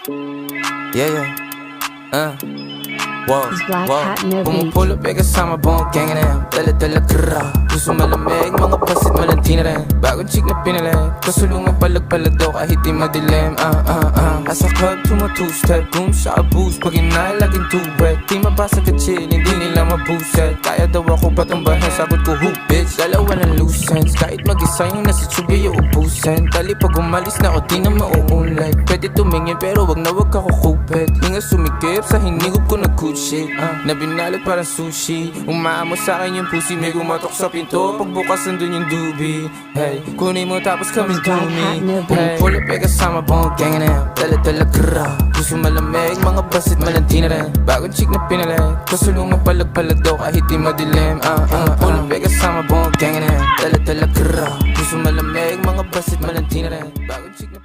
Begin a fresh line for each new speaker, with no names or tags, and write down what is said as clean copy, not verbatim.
Yeah, yeah. Whoa,
It's Black
whoa.
Hat No Beat.
Pumupulot kasama buong gang na dala-dala kara. Gusto malamig, mga pasit malanti na rin. Bagong chick na pinili, kasulungan palag-palag daw kahit di madilim. Asa club, two-step, boom, sa boost. Pag inay, laging too wet. Di mabasa ka chill, hindi nila mabuset. Kaya daw ako patumbahan, sagot ko who bitch. Dalawa ng loose ends, kahit mag-isa yung nasa tsubi yung ubusin. Dali pag umalis na ako, di na mauunlad. Pwede tumingin pero wag na wag ako kupit. Hinga sumikip, sa hinigop ko na good shit. Na binalot parang sushi. Umaamo sa akin yung pussy, may gumatok sa pinto. Pagbukas nandun yung doobie. Hey, kunin mo tapos kami dumi. Hey, pull up kasama buong gang na dala-dala kara. Gusto malamig, mga basit malanti na rin. Bagong chick na pinali, kasulungan palag-palag daw kahit di madilim. Pull up kasama buong gang na dala-dala kara. Gusto malamig, mga basit malanti na rin. Bagong chick na